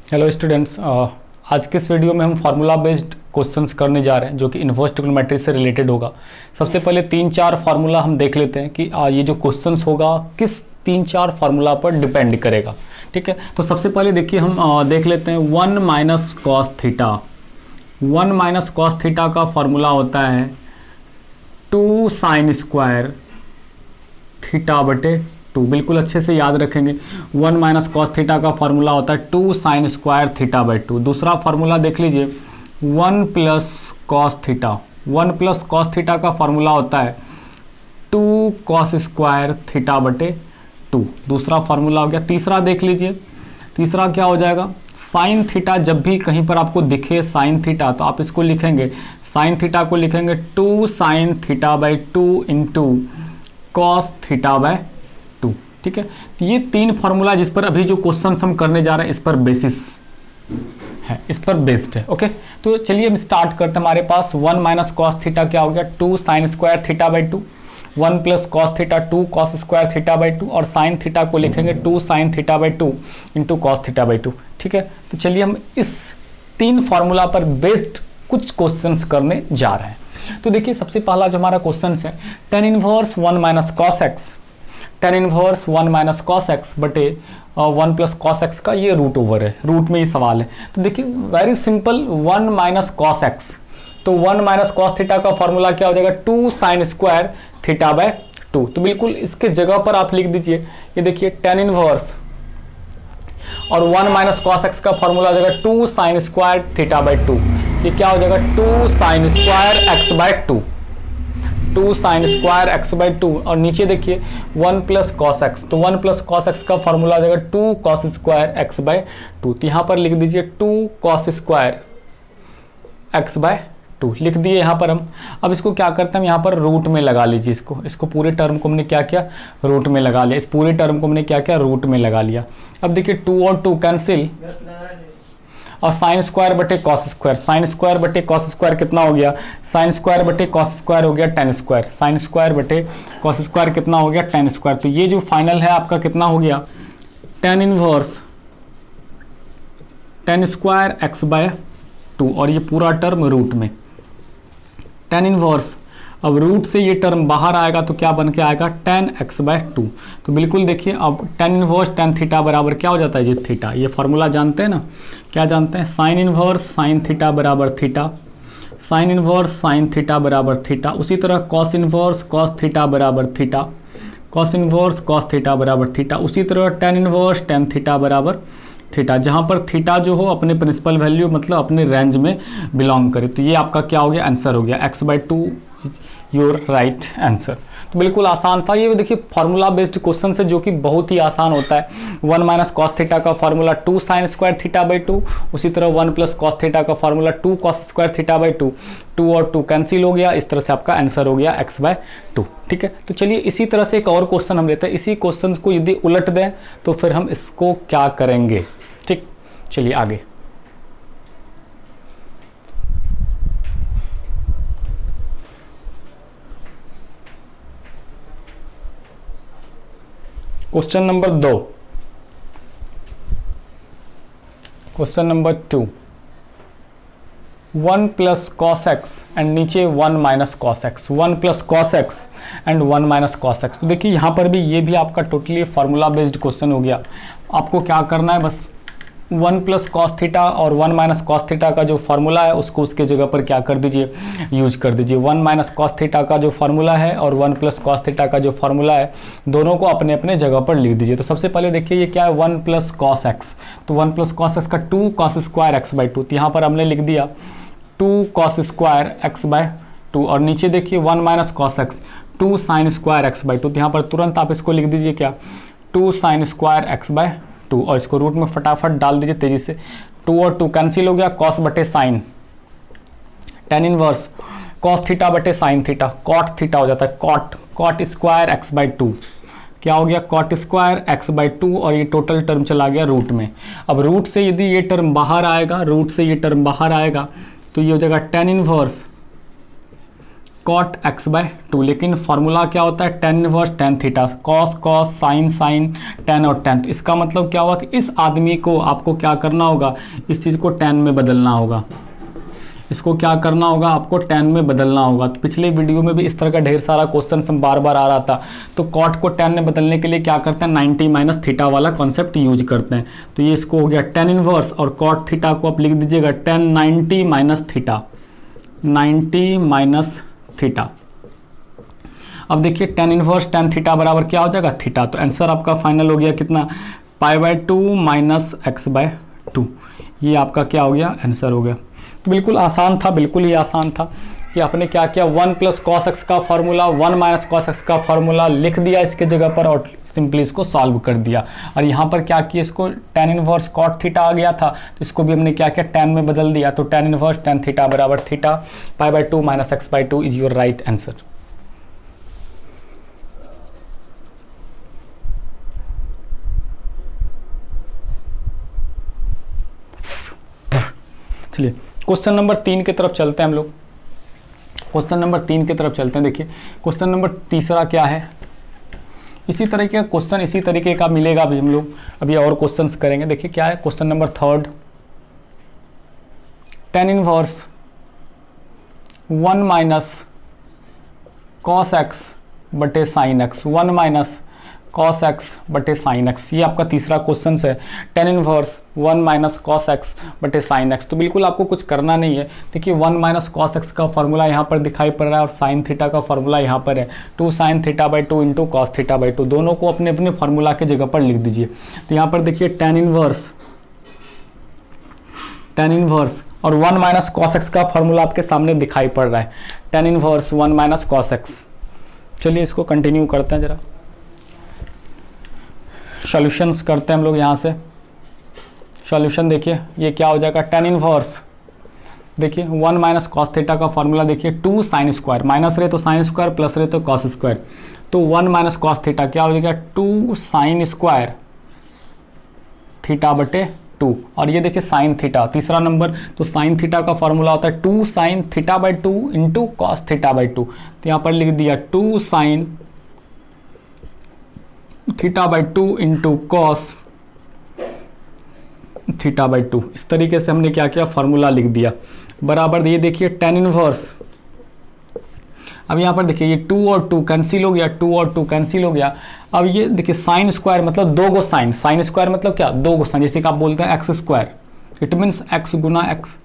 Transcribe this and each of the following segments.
Hello students, आज के इस वीडियो में हम फार्मूला बेस्ड क्वेश्चंस करने जा रहे हैं जो कि इन्वर्स ट्रिग्नोमेट्री से रिलेटेड होगा। सबसे पहले 3-4 फार्मूला हम देख लेते हैं कि ये जो क्वेश्चंस होगा किस 3-4 फार्मूला पर डिपेंड करेगा। ठीक है, तो सबसे पहले देखिए हम देख लेते हैं 1 minus cos theta. 1 minus cos theta का फार्मूला होता है 2 साइन स्क्वायर थीटा बटे 2। बिल्कुल अच्छे से याद रखेंगे। 1 माइनस कॉस थीटा का फार्मूला होता है 2 साइन स्क्वायर थीटा बाई 2। दूसरा फार्मूला देख लीजिए 1 plus cos theta. 1 plus cos theta का फार्मूला होता है 2 कॉस स्क्वायर थीटा बटे 2। दूसरा फार्मूला हो गया। तीसरा देख लीजिए, तीसरा क्या हो जाएगा, साइन थीटा। जब भी कहीं पर आपको दिखे साइन थीटा तो आप इसको लिखेंगे, साइन थीटा को लिखेंगे 2 sine theta by 2 into cos theta by 2। ठीक है, तो ये 3 फार्मूला जिस पर अभी जो क्वेश्चन हम करने जा रहे हैं इस पर बेसिस है, इस पर बेस्ड है। ओके, तो चलिए हम स्टार्ट करते हैं। हमारे पास 1 माइनस कॉस थीटा क्या हो गया, 2 sine square theta by 2। 1 plus cos theta 2 cos square theta by 2 और साइन थीटा को लिखेंगे 2 sine theta by 2 into cos theta by 2। ठीक है, तो चलिए हम इस 3 फार्मूला पर बेस्ड कुछ क्वेश्चंस करने जा रहे हैं। तो देखिए सबसे पहला जो हमारा क्वेश्चन है tan inverse 1 minus cos x. tan inverse 1 minus cos x बटे 1 प्लस कॉस एक्स का ये रूट ओवर है, रूट में ये सवाल है। तो देखिए very simple, 1 minus cos x, तो 1 माइनस कॉस थीटा का फॉर्मूला क्या हो जाएगा 2 साइन स्क्वायर थीटा बाय 2। तो बिल्कुल इसके जगह पर आप लिख दीजिए, ये देखिए tan इनवर्स और 1 माइनस कॉस एक्स का फॉर्मूला हो जाएगा 2 साइन स्क्वायर थीटा बाय 2। ये क्या हो जाएगा 2 sine square x by 2, 2 sine square x by 2 और नीचे देखिए 1 प्लस कॉस एक्स। तो 1 प्लस कॉस एक्स का फॉर्मूला आ जाएगा 2 कॉस स्क्वायर एक्स बाय 2। तो यहाँ पर लिख दीजिए 2 कॉस स्क्वायर एक्स बाय 2 लिख दिए यहाँ पर हम। अब इसको क्या करते हैं, हम यहाँ पर रूट में लगा लीजिए। इसको पूरे टर्म को हमने क्या किया, रूट में लगा लिया। इस पूरे टर्म को हमने क्या किया, रूट में लगा लिया। अब देखिए 2 और 2 कैंसिल और साइन स्क्वायर बटे कॉस स्क्वायर, साइन स्क्वायर बटे कॉस स्क्वायर कितना हो गया, साइन स्क्वायर बटे कॉस स्क्वायर हो गया tan स्क्वायर, साइन स्क्वायर बटे कॉस स्क्वायर कितना हो गया tan स्क्वायर। तो ये जो फाइनल है आपका कितना हो गया tan inverse tan square x by 2 और ये पूरा टर्म रूट में tan इनवर्स। अब रूट से ये टर्म बाहर आएगा तो क्या बन के आएगा tan x बाय 2। तो बिल्कुल देखिए अब tan इनवर्स tan थीटा बराबर क्या हो जाता है जी थीटा। ये फार्मूला जानते हैं ना, क्या जानते हैं, साइन इनवर्स साइन थीटा बराबर theta, sine inverse sine theta बराबर थीटा। उसी तरह कॉस इनवर्स कॉस थीटा बराबर theta, cos inverse cos theta बराबर थीटा। उसी तरह tan इनवर्स tan थीटा बराबर थीटा, जहाँ पर थीटा जो हो अपने प्रिंसिपल वैल्यू मतलब अपने रेंज में बिलोंग करे। तो ये आपका क्या हो गया, आंसर हो गया x by 2 your right answer. तो बिल्कुल आसान था ये। देखिए फार्मूला बेस्ड क्वेश्चन है जो कि बहुत ही आसान होता है। 1 माइनस कॉस थीटा का formula 2 sine square theta by 2, उसी तरह 1 प्लस कॉस थीटा का formula 2 cos square theta by 2। 2 और 2 कैंसिल हो गया, इस तरह से आपका आंसर हो गया x बाय 2। ठीक है, तो चलिए इसी तरह से एक और क्वेश्चन हम लेते हैं। इसी क्वेश्चन को यदि उलट दें तो फिर हम इसको क्या करेंगे। ठीक, चलिए आगे। Question number 2, question number 2, 1 plus cos x and नीचे 1 minus cos x, 1 plus cos x and 1 minus cos x. तो देखिए यहाँ पर भी ये भी आपका टोटली फार्मूला बेस्ड क्वेश्चन हो गया। आपको क्या करना है, बस 1 प्लस कॉस थीटा और 1 माइनस कॉस थीटा का जो फार्मूला है उसको उसके जगह पर क्या कर दीजिए, यूज कर दीजिए। 1 माइनस कॉस थीटा का जो फार्मूला है और 1 प्लस कॉस थीटा का जो फार्मूला है दोनों को अपने अपने जगह पर लिख दीजिए। तो सबसे पहले देखिए ये क्या है 1 प्लस कॉस एक्स, तो 1 प्लस कॉस एक्स का 2 कॉस स्क्वायर एक्स बाई 2। तो यहाँ पर हमने लिख दिया 2 कॉस स्क्वायर एक्स बाय 2 और नीचे देखिए 1 minus cos x 2 sine square x by 2। तो यहाँ पर तुरंत आप इसको लिख दीजिए क्या 2 साइन स्क्वायर एक्स बाय 2 और इसको रूट में फटाफट डाल दीजिए तेजी से। 2 और 2 कैंसिल हो गया, कॉस बटे sine, tan inverse cos theta बटे साइन थीटा, कॉट थीटा हो जाता है कॉट स्क्वायर एक्स बाई 2। क्या हो गया कॉट स्क्वायर एक्स बाई 2 और ये टोटल टर्म चला गया रूट में। अब रूट से यदि ये टर्म बाहर आएगा, रूट से ये टर्म बाहर आएगा तो ये हो जाएगा tan inverse cot x by two, लेकिन फॉर्मूला क्या होता है tan inverse tan theta, cos cos sine sine tan और टेन। इसका मतलब क्या हुआ कि इस आदमी को आपको क्या करना होगा, इस चीज़ को टेन में बदलना होगा, इसको क्या करना होगा, आपको टेन में बदलना होगा। तो पिछले वीडियो में भी इस तरह का ढेर सारा क्वेश्चन हम बार बार आ रहा था। तो कॉट को टेन में बदलने के लिए क्या करते हैं, 90 माइनस थीटा वाला कॉन्सेप्ट यूज करते हैं। तो ये इसको हो गया टेन इनवर्स, और कॉट थीटा को आप लिख दीजिएगा ten 90 minus theta, 90 minus theta. अब देखिए टेन इनवर्स टेन थीटा बराबर क्या हो जाएगा, थीटा। तो आंसर आपका फाइनल हो गया कितना, pi by two minus x by to. ये आपका क्या हो गया, आंसर हो गया। बिल्कुल आसान था, बिल्कुल ही आसान था कि आपने क्या किया, 1 प्लस कॉस एक्स का फॉर्मूला 1 माइनस कॉस एक्स का फॉर्मूला लिख दिया इसके जगह पर और सिंपली इसको सॉल्व कर दिया। और यहाँ पर क्या किया, इसको टेन इनवर्स कॉट थीटा आ गया था तो इसको भी हमने क्या किया, टेन में बदल दिया। तो टेन इनवर्स टेन थीटा बराबर theta, pi by two minus x by two is your right answer. चलिए क्वेश्चन नंबर 3 की तरफ चलते हैं हम लोग। क्वेश्चन नंबर 3 की तरफ चलते हैं। देखिए क्वेश्चन नंबर तीसरा क्या है, इसी तरीके का क्वेश्चन इसी तरीके का मिलेगा अभी हम लोग अभी और क्वेश्चंस करेंगे। देखिए क्या है question number third, tan inverse 1 minus cos x बटे sine x, 1 minus cos x बटे साइन एक्स, ये आपका तीसरा क्वेश्चन है। Tan inverse 1 minus cos x बटे साइन एक्स। तो बिल्कुल आपको कुछ करना नहीं है। देखिए 1 माइनस कॉस एक्स का फॉर्मूला यहाँ पर दिखाई पड़ रहा है और साइन थीटा का फॉर्मूला यहाँ पर है 2 sine theta by 2 into cos theta by 2। दोनों को अपने अपने फॉर्मूला के जगह पर लिख दीजिए। तो यहाँ पर देखिए टेन इनवर्स और 1 माइनस कॉस एक्स का फॉर्मूला आपके सामने दिखाई पड़ रहा है, tan inverse 1 minus cos x. चलिए इसको कंटिन्यू करते हैं जरा, सॉल्यूशंस करते हैं हम लोग। यहाँ से सॉल्यूशन देखिए ये क्या हो जाएगा, टेन इनवर्स देखिए 1 माइनस कॉस थीटा का फॉर्मूला देखिए 2 साइन स्क्वायर, माइनस रहे तो साइन स्क्वायर प्लस रहे तो कॉस स्क्वायर। तो 1 माइनस कॉस थीटा क्या हो जाएगा 2 साइन स्क्वायर थीटा बटे 2। और ये देखिए साइन थीटा तीसरा नंबर, तो साइन थीटा का फॉर्मूला होता है 2 sine theta by 2 into cos theta by 2। तो यहाँ पर लिख दिया 2 sine theta by 2 into cos theta by 2। इस तरीके से हमने क्या किया, फॉर्मूला लिख दिया बराबर। ये देखिए टेन इनवर्स, अब यहाँ पर देखिए ये 2 और 2 कैंसिल हो गया, 2 और 2 कैंसिल हो गया। अब ये देखिए साइन स्क्वायर मतलब दो गो साइन, साइन स्क्वायर मतलब क्या, दो गो साइन, जैसे कि आप बोलते हैं x square, it means x Guna x.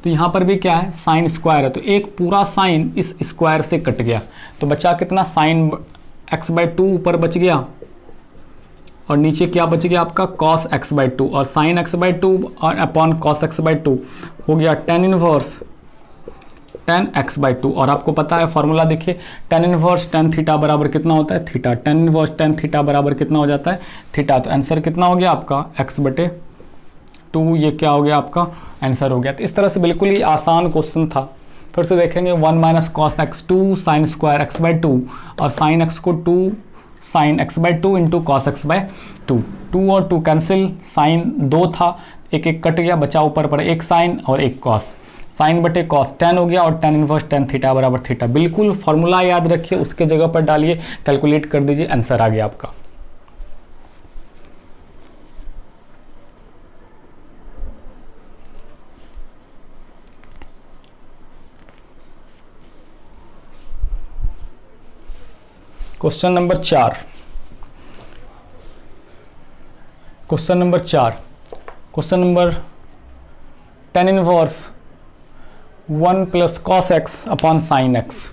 तो यहाँ पर भी क्या है, साइन स्क्वायर है, तो एक पूरा साइन इस स्क्वायर से कट गया। तो बचा कितना, साइन एक्स बाई 2 ऊपर बच गया और नीचे क्या बच गया आपका कॉस एक्स बाई 2, और साइन एक्स बाई 2 और अपॉन कॉस एक्स बाई 2 हो गया ten inverse ten x by 2। और आपको पता है फॉर्मूला देखिए, टेन इनवर्स टेन थीटा बराबर कितना होता है, theta. Ten inverse tan theta बराबर कितना हो जाता है, थीटा। तो आंसर कितना हो गया आपका, एक्स बटे 2। ये क्या हो गया आपका आंसर हो गया। तो इस तरह से बिल्कुल ही आसान क्वेश्चन था। फिर से देखेंगे 1 minus cos x 2 sine square x by 2 और साइन एक्स को 2 sine x by 2 into cos x by 2। 2 और 2 कैंसिल, साइन 2 था, एक एक कट गया, बचा ऊपर पर एक साइन और एक कॉस, साइन बटे कॉस 10 हो गया और टेन इनवर्स टेन थीटा बराबर थीटा। बिल्कुल फॉर्मूला याद रखिए, उसके जगह पर डालिए, कैलकुलेट कर दीजिए, आंसर आ गया आपका। Question number 4, question number 4, question number ten inverse 1 plus cos x upon sine x,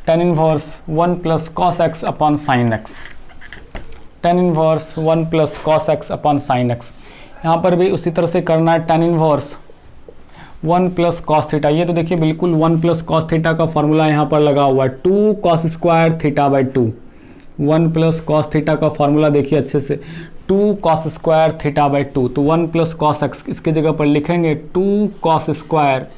ten inverse 1 plus cos x upon sine x, ten inverse 1 plus cos x upon sine x. यहाँ पर भी उसी तरह से करना है, tan inverse 1 plus cos theta. ये तो देखिए बिल्कुल 1 प्लस कॉस थीटा का फॉर्मूला यहाँ पर लगा हुआ है 2 cos square theta by 2। 1 plus cos theta का फॉर्मूला देखिए अच्छे से, 2 कॉस स्क्वायर थीटा बाई 2। तो 1 प्लस कॉस एक्स इसके जगह पर लिखेंगे 2 कॉस स्क्वायर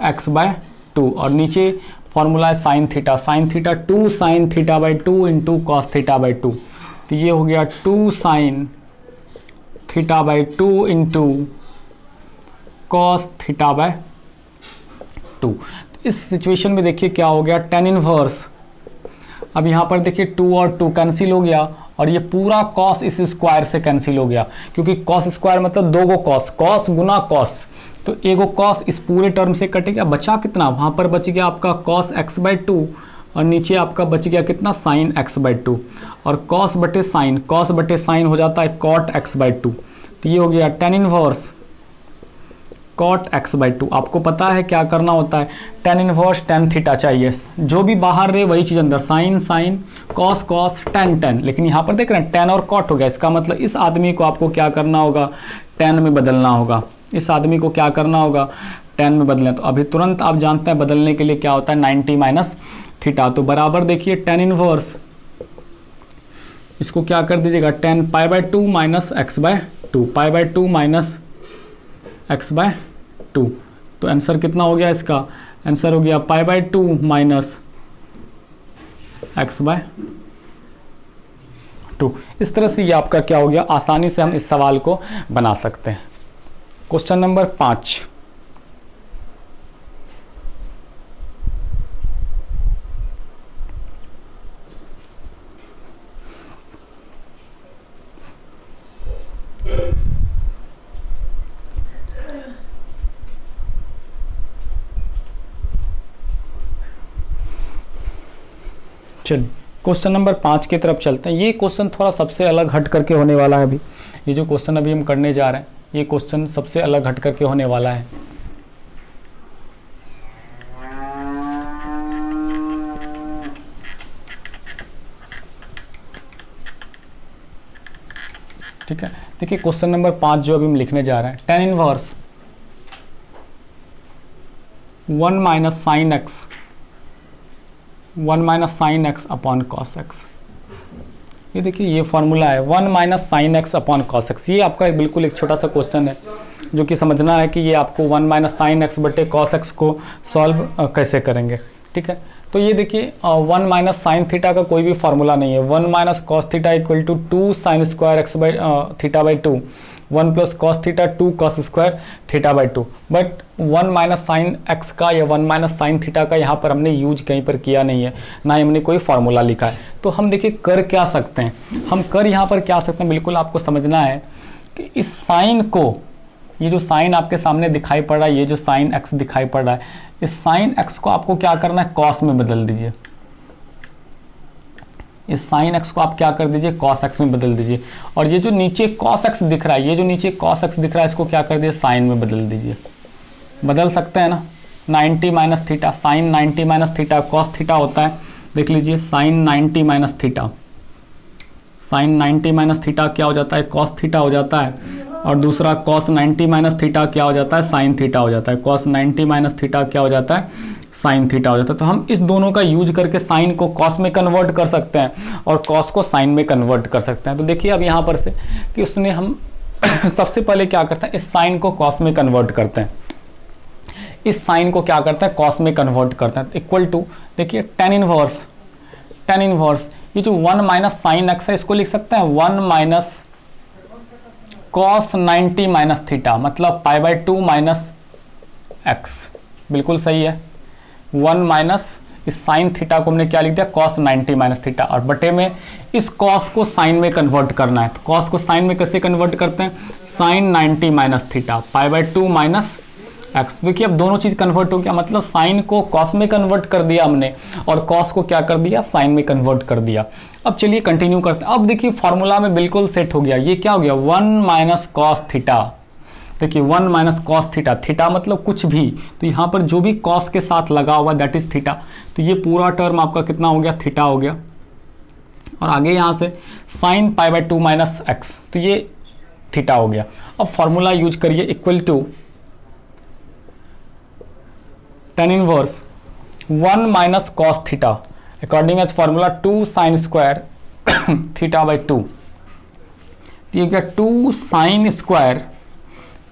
एक्स बाय 2 और नीचे फॉर्मूला है sine theta, sine theta 2 sine theta by 2 into cos theta by 2। तो ये हो गया 2 sine theta by 2 into cos theta by 2। इस सिचुएशन में देखिए क्या हो गया, tan इनवर्स, अब यहाँ पर देखिए 2 और 2 कैंसिल हो गया और ये पूरा कॉस इस स्क्वायर से कैंसिल हो गया, क्योंकि कॉस स्क्वायर मतलब 2 गो कॉस, कॉस गुना कॉस, तो एगो कॉस इस पूरे टर्म से कटेगा, बचा कितना, वहाँ पर बच गया आपका कॉस x/2 और नीचे आपका बच गया कितना, साइन x/2, और कॉस बटे साइन हो जाता है कॉट x/2, तो ये हो गया tan इनवर्स कॉट x/2। आपको पता है क्या करना होता है, tan इनवर्स tan थीटा चाहिए, जो भी बाहर रहे वही चीज़ अंदर, साइन कॉस tan, लेकिन यहाँ पर देख रहे हैं tan और कॉट हो गया, इसका मतलब इस आदमी को आपको क्या करना होगा, tan में बदलना होगा, इस आदमी को क्या करना होगा, tan में बदलना। तो अभी तुरंत आप जानते हैं बदलने के लिए क्या होता है, 90 माइनस थीटा, तो बराबर देखिए tan इनवर्स, इसको क्या कर दीजिएगा, tan π/2 minus x/2, π/2 minus x/2, तो आंसर कितना हो गया इसका, आंसर हो गया π/2 माइनस x/2। इस तरह से ये आपका क्या हो गया, आसानी से हम इस सवाल को बना सकते हैं। क्वेश्चन नंबर 5, चलिए क्वेश्चन नंबर 5 की तरफ चलते हैं। ये क्वेश्चन थोड़ा सबसे अलग हट करके होने वाला है। अभी ये जो क्वेश्चन अभी हम करने जा रहे हैं, ये क्वेश्चन सबसे अलग हट करके होने वाला है। ठीक है, देखिए क्वेश्चन नंबर 5 जो अभी हम लिखने जा रहे हैं, tan inverse 1 minus sine x upon cos x. ये देखिए ये फॉर्मूला है 1 minus sine x upon cos x. ये आपका बिल्कुल एक छोटा सा क्वेश्चन है जो कि समझना है कि ये आपको 1 माइनस साइन एक्स बटे कॉस एक्स को सॉल्व कैसे करेंगे। ठीक है, तो ये देखिए 1 माइनस साइन थीटा का कोई भी फार्मूला नहीं है। 1 minus cos theta equal to 2 sine square x by theta by 2, 1 plus cos theta 2 cos square theta by 2। But 1 minus sine x का या 1 माइनस साइन थीटा का यहाँ पर हमने यूज कहीं पर किया नहीं है, ना ही हमने कोई फार्मूला लिखा है। तो हम देखिए कर क्या सकते हैं, हम कर यहाँ पर क्या सकते हैं, बिल्कुल आपको समझना है कि इस साइन को, ये जो साइन आपके सामने दिखाई पड़ रहा है, ये जो साइन एक्स दिखाई पड़ रहा है, इस साइन एक्स को आपको क्या करना है, कॉस में बदल दीजिए। इस साइन एक्स को आप क्या कर दीजिए, कॉस एक्स में बदल दीजिए। और ये जो नीचे कॉस एक्स दिख रहा है, ये जो नीचे कॉस एक्स दिख रहा है, इसको क्या कर दीजिए, साइन में बदल दीजिए। बदल सकते हैं ना, 90 minus theta, sine 90 minus theta cos theta होता है। देख लीजिए sine 90 minus theta, sine 90 minus theta क्या हो जाता है, कॉस थीटा हो जाता है। और दूसरा कॉस 90 माइनस थीटा क्या हो जाता है, साइन थीटा हो जाता है। कॉस 90 माइनस थीटा क्या हो जाता है, साइन थीटा हो जाता है। तो हम इस दोनों का यूज करके साइन को कॉस में कन्वर्ट कर सकते हैं और कॉस को साइन में कन्वर्ट कर सकते हैं। तो देखिए अब यहाँ पर से कि उसने हम सबसे पहले क्या करते हैं, इस साइन को कॉस में कन्वर्ट करते हैं, इस साइन को क्या करते हैं, कॉस में कन्वर्ट करते हैं। इक्वल टू देखिए tan इनवर्स ये जो 1 माइनस साइन एक्स है, इसको लिख सकते हैं 1 माइनस कॉस 90 माइनस थीटा, मतलब π/2 माइनस एक्स। बिल्कुल सही है। 1 माइनस इस साइन थीटा को हमने क्या लिख दिया, कॉस 90 माइनस थीटा, और बटे में इस कॉस को साइन में कन्वर्ट करना है। तो कॉस को साइन में कैसे कन्वर्ट करते हैं, sine 90 minus theta π/2 minus x. देखिए अब दोनों चीज़ कन्वर्ट हो गया, मतलब साइन को कॉस में कन्वर्ट कर दिया हमने और कॉस को क्या कर दिया, साइन में कन्वर्ट कर दिया। अब चलिए कंटिन्यू करते हैं। अब देखिए फॉर्मूला में बिल्कुल सेट हो गया। ये क्या हो गया, 1 माइनस कॉस थीटा। देखिए 1 माइनस कॉस थीटा, थीटा मतलब कुछ भी, तो यहाँ पर जो भी कॉस के साथ लगा हुआ दैट इज थीटा। तो ये पूरा टर्म आपका कितना हो गया, थीटा हो गया। और आगे यहाँ से साइन π/2 माइनस एक्स, तो ये थीटा हो गया। अब फॉर्मूला यूज करिए, equal to tan inverse 1 minus cos theta according as formula 2 sine square theta by 2। ये क्या, 2 साइन स्क्वायर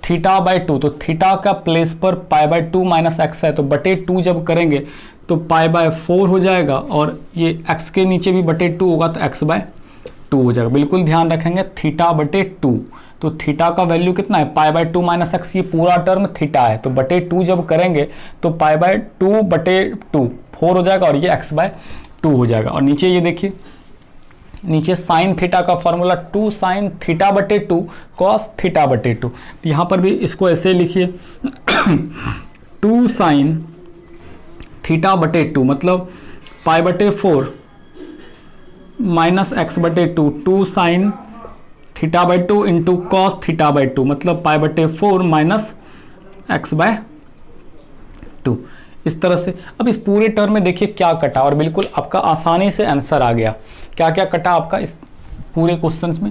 थीटा बाई 2। तो थीटा का प्लेस पर π/2 माइनस एक्स है, तो बटे 2 जब करेंगे तो π/4 हो जाएगा, और ये x के नीचे भी बटे 2 होगा तो x/2 हो जाएगा। बिल्कुल ध्यान रखेंगे, थीटा बटे 2, तो थीटा का वैल्यू कितना है, पाई बाय 2 माइनस एक्स, ये पूरा टर्म थीटा है, तो बटे 2 जब करेंगे तो पाई बाय 2 बटे 2 4 हो जाएगा और ये एक्स बाय 2 हो जाएगा। और नीचे ये देखिए, नीचे साइन थीटा का फॉर्मूला 2 साइन थीटा बटे 2 कॉस थीटा बटे 2, तो यहाँ पर भी इसको ऐसे लिखिए 2 साइन थीटा बटे 2 मतलब पाई बटे 4 माइनस एक्स बटे 2, 2 sine theta by 2 into cos theta by 2 मतलब पाई बटे 4 माइनस एक्स बाय 2। इस तरह से अब इस पूरे टर्म में देखिए क्या कटा और बिल्कुल आपका आसानी से आंसर आ गया। क्या क्या कटा आपका इस पूरे क्वेश्चंस में,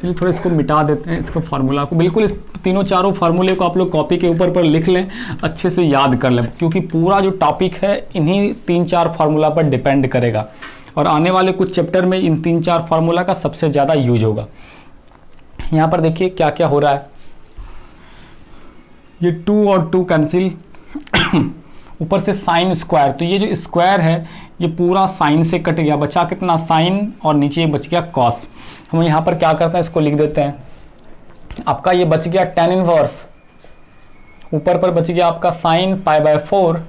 चलिए थोड़ा इसको मिटा देते हैं, इसका फार्मूला को बिल्कुल इस तीनों चारों फार्मूले को आप लोग कॉपी के ऊपर पर लिख लें, अच्छे से याद कर लें, क्योंकि पूरा जो टॉपिक है इन्हीं 3-4 फार्मूला पर डिपेंड करेगा और आने वाले कुछ चैप्टर में इन 3-4 फार्मूला का सबसे ज़्यादा यूज होगा। यहाँ पर देखिए क्या क्या हो रहा है, ये 2 और 2 कैंसिल, ऊपर से साइन स्क्वायर, तो ये जो स्क्वायर है ये पूरा साइन से कट गया, बचा कितना साइन और नीचे बच गया कॉस। हम यहाँ पर क्या करते हैं, इसको लिख देते हैं, आपका ये बच गया tan इनवर्स, ऊपर पर बच गया आपका sine pi by 4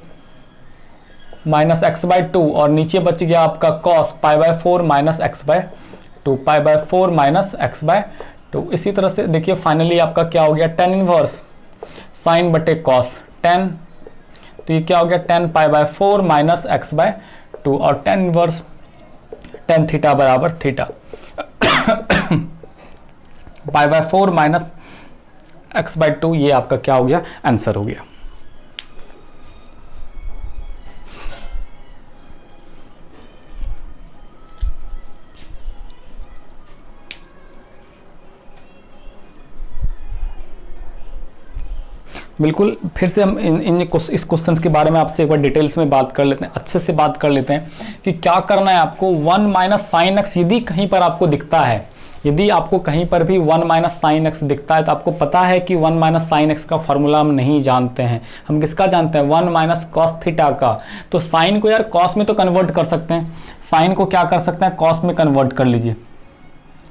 minus x by 2 और नीचे बच गया आपका cos pi by 4 minus x by 2, pi by 4 minus x by 2। इसी तरह से देखिए फाइनली आपका क्या हो गया, tan इनवर्स साइन बटे कॉस tan, तो ये क्या हो गया tan pi by 4 minus x by 2 और tan इनवर्स tan थीटा बराबर theta pi by 4 minus x by 2, ये आपका क्या हो गया, आंसर हो गया। बिल्कुल फिर से हम इस क्वेश्चंस के बारे में आपसे एक बार डिटेल्स में बात कर लेते हैं, अच्छे से बात कर लेते हैं कि क्या करना है आपको। 1 माइनस साइन एक्स यदि कहीं पर आपको दिखता है, यदि आपको कहीं पर भी 1 माइनस साइन एक्स दिखता है तो आपको पता है कि 1 माइनस साइन एक्स का फॉर्मूला हम नहीं जानते हैं, हम किसका जानते हैं, 1 माइनस कॉस थीटा का। तो साइन को यार कॉस में तो कन्वर्ट कर सकते हैं, साइन को क्या कर सकते हैं, कॉस में कन्वर्ट कर लीजिए,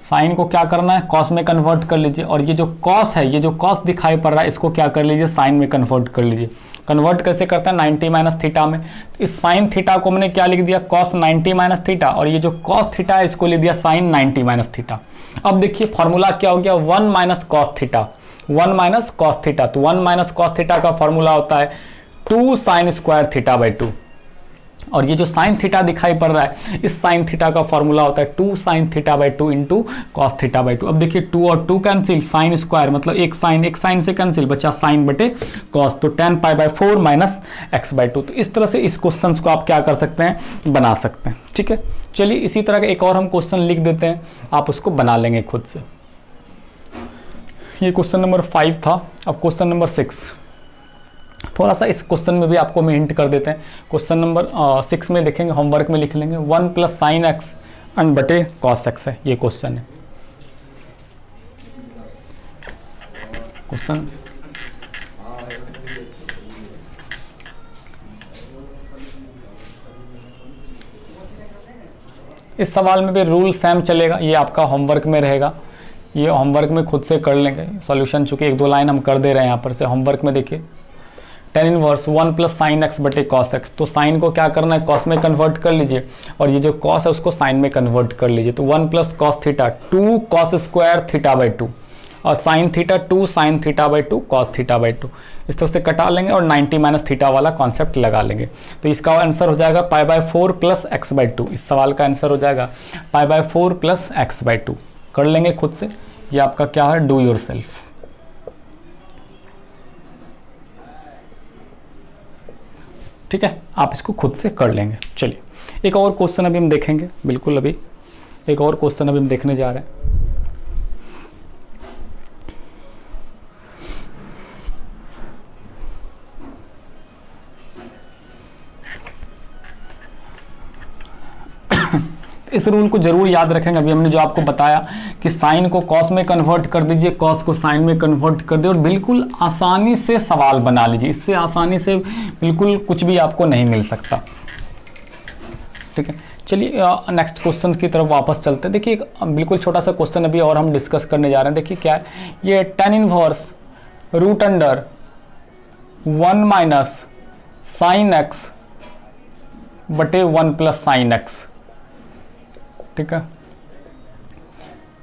साइन को क्या करना है, कॉस में कन्वर्ट कर लीजिए, और ये जो कॉस है, ये जो कॉस दिखाई पड़ रहा है इसको क्या कर लीजिए, साइन में कन्वर्ट कर लीजिए। कन्वर्ट कैसे करते हैं, 90 माइनस थीटा में, तो इस साइन थीटा को मैंने क्या लिख दिया, कॉस 90 माइनस थीटा, और ये जो कॉस थीटा है इसको लिख दिया साइन 90 माइनस थीटा। अब देखिए फॉर्मूला क्या हो गया, 1 minus cos theta, 1 minus cos theta, तो 1 माइनस कॉस थीटा का फॉर्मूला होता है 2 साइन स्क्वायर थीटा बाई 2, और ये जो साइन थीटा दिखाई पड़ रहा है इस साइन थीटा का फॉर्मूला होता है 2 sine theta by 2 into cos theta by 2। अब देखिए 2 और 2 कैंसिल, साइन स्क्वायर मतलब एक साइन से कैंसिल, बचा साइन बटे कॉस, तो tan pi by 4 minus x by 2। तो इस तरह से इस क्वेश्चन को आप क्या कर सकते हैं, बना सकते हैं। ठीक है, चलिए इसी तरह का एक और हम क्वेश्चन लिख देते हैं, आप उसको बना लेंगे खुद से। ये क्वेश्चन नंबर 5 था। अब क्वेश्चन नंबर 6, थोड़ा सा इस क्वेश्चन में भी आपको मैं हिंट कर देते हैं। क्वेश्चन नंबर 6 में देखेंगे, होमवर्क में लिख लेंगे 1 प्लस साइन एक्स एंड बटे कॉस एक्स है, ये क्वेश्चन है। क्वेश्चन इस सवाल में भी रूल सेम चलेगा, ये आपका होमवर्क में रहेगा, ये होमवर्क में खुद से कर लेंगे सॉल्यूशन, चूंकि 1-2 लाइन हम कर दे रहे हैं यहाँ पर से। होमवर्क में देखिए tan inverse 1 plus sign x बटे कॉस एक्स, तो साइन को क्या करना है, कॉस में कन्वर्ट कर लीजिए, और ये जो कॉस है उसको साइन में कन्वर्ट कर लीजिए। तो 1 plus cos theta 2 cos square theta by 2, और sine theta 2 sine theta by 2 cos theta by 2, इस तरह से कटा लेंगे और 90 माइनस थीटा वाला कॉन्सेप्ट लगा लेंगे। तो इसका आंसर हो जाएगा पाई बाय 4 प्लस एक्स बाई 2। इस सवाल का आंसर हो जाएगा पाई बाय 4 प्लस एक्स बाई 2। कर लेंगे खुद से, ये आपका क्या है, डू योर सेल्फ। ठीक है, आप इसको खुद से कर लेंगे। चलिए एक और क्वेश्चन अभी हम देखेंगे, बिल्कुल अभी एक और क्वेश्चन अभी हम देखने जा रहे हैं। इस रूल को जरूर याद रखेंगे। अभी हमने जो आपको बताया कि साइन को कॉस में कन्वर्ट कर दीजिए, कॉस को साइन में कन्वर्ट कर दे और बिल्कुल आसानी से सवाल बना लीजिए। इससे आसानी से बिल्कुल कुछ भी आपको नहीं मिल सकता। ठीक है, चलिए नेक्स्ट क्वेश्चन की तरफ वापस चलते हैं। देखिए एक बिल्कुल छोटा सा क्वेश्चन अभी और हम डिस्कस करने जा रहे हैं। देखिए क्या है, ये tan inverse root under 1 minus sine x बटे 1 प्लस साइन एक्स, ठीक है।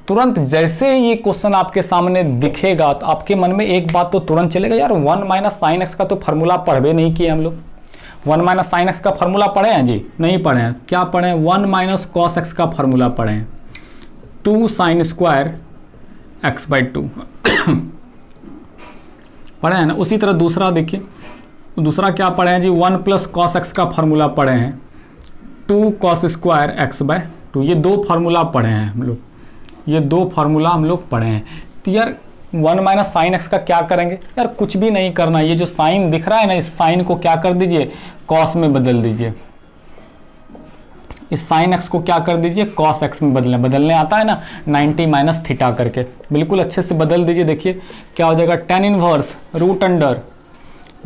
तुरंत जैसे ये क्वेश्चन आपके सामने दिखेगा तो आपके मन में एक बात तो तुरंत चलेगा, यार 1 माइनस साइन एक्स का तो फार्मूला पढ़े नहीं किए हम लोग। 1 माइनस साइन एक्स का फार्मूला पढ़े हैं जी? नहीं पढ़े हैं। क्या पढ़े हैं? 1 माइनस कॉस एक्स का फार्मूला पढ़े हैं, 2 साइन स्क्वायर एक्स बाई 2 पढ़े हैं ना। उसी तरह दूसरा देखिए, दूसरा क्या पढ़े हैं जी? 1 प्लस कॉस एक्स का फार्मूला पढ़े हैं, 2 कॉस स्क्वायर एक्स बाय 2। ये दो फार्मूला पढ़े हैं हम लोग, ये दो फार्मूला हम लोग पढ़े हैं। तो यार 1 माइनस साइन एक्स का क्या करेंगे? यार कुछ भी नहीं करना, ये जो साइन दिख रहा है ना, इस साइन को क्या कर दीजिए? कॉस में बदल दीजिए। इस साइन एक्स को क्या कर दीजिए? कॉस एक्स में बदलने आता है ना, 90 माइनस थीटा करके बिल्कुल अच्छे से बदल दीजिए। देखिए क्या हो जाएगा, tan inverse root under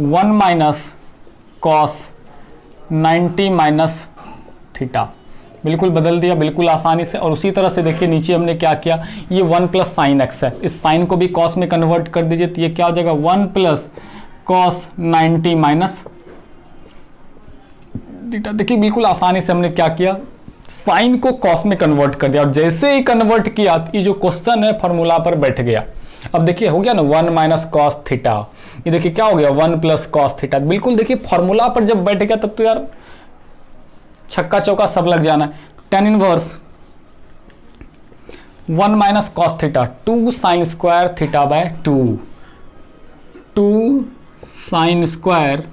1 minus cos 90 minus theta, बिल्कुल बदल दिया बिल्कुल आसानी से। और उसी तरह से देखिए नीचे हमने क्या किया, ये 1 प्लस साइन एक्स है, इस साइन को भी कॉस में कन्वर्ट कर दीजिए। तो ये क्या हो जाएगा, 1 प्लस कॉस 90 माइनस थीटा। देखिए बिल्कुल आसानी से हमने क्या किया, साइन को कॉस में कन्वर्ट कर दिया। और जैसे ही कन्वर्ट किया ये जो क्वेश्चन है फॉर्मूला पर बैठ गया। अब देखिए हो गया ना 1 माइनस कॉस थीटा, ये देखिए क्या हो गया 1 प्लस कॉस थीटा। बिल्कुल देखिए फॉर्मूला पर जब बैठ गया तब तो यार छक्का चौका सब लग जाना है। tan inverse 1 minus cos theta 2 sine square theta by 2, 2 sine square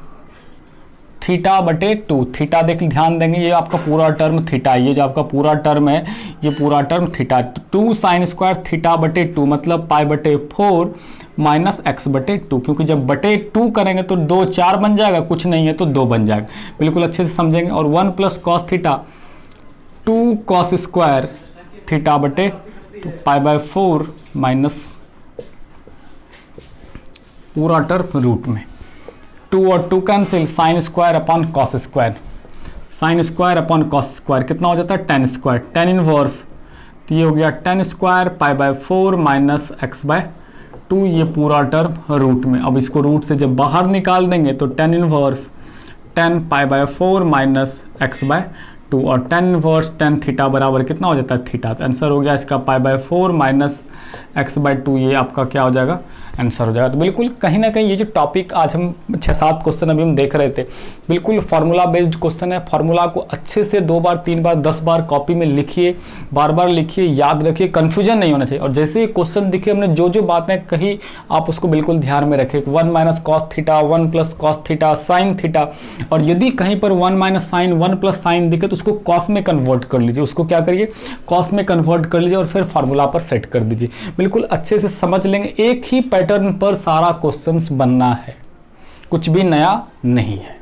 theta बटे 2। थीटा देख ध्यान देंगे, ये आपका पूरा टर्म थीटा है, ये जो आपका पूरा टर्म है ये पूरा term theta. 2 sine square theta बटे 2 मतलब पाई बटे 4 माइनस एक्स बटे 2, क्योंकि जब बटे 2 करेंगे तो 2 4 बन जाएगा, कुछ नहीं है तो 2 बन जाएगा। बिल्कुल अच्छे से समझेंगे। और 1 plus cos theta 2 cos square theta बटे पाई बाय 4 माइनस पूरा टर्म रूट में 2 और 2 cancel, sine square upon cos square, sine square upon cos square कितना हो जाता है tan स्क्वायर। tan इनवर्स तो ये हो गया tan square pi by 4 minus x by 2, ये पूरा टर्म रूट में। अब इसको रूट से जब बाहर निकाल देंगे तो tan inverse 10 pi by 4 minus x by 2, और tan इनवर्स tan थीटा बराबर कितना हो जाता है थीटा। तो आंसर हो गया इसका pi by 4 minus x by 2, ये आपका क्या हो जाएगा आंसर हो जाएगा। तो बिल्कुल कहीं ना कहीं ये जो टॉपिक आज हम 6-7 क्वेश्चन अभी हम देख रहे थे, बिल्कुल फार्मूला बेस्ड क्वेश्चन है। फार्मूला को अच्छे से 2 बार 3 बार 10 बार कॉपी में लिखिए, बार बार लिखिए, याद रखिए, कन्फ्यूजन नहीं होना चाहिए। और जैसे ही क्वेश्चन दिखे हमने जो जो बातें कही आप उसको बिल्कुल ध्यान में रखें। 1 minus cos theta, 1 plus cos theta, sine theta, और यदि कहीं पर 1 माइनस साइन 1 प्लस साइन दिखे तो उसको कॉस में कन्वर्ट कर लीजिए, उसको क्या करिए कॉस में कन्वर्ट कर लीजिए और फिर फार्मूला पर सेट कर दीजिए। बिल्कुल अच्छे से समझ लेंगे, एक ही पैटर्न पर सारा क्वेश्चंस बनना है, कुछ भी नया नहीं है।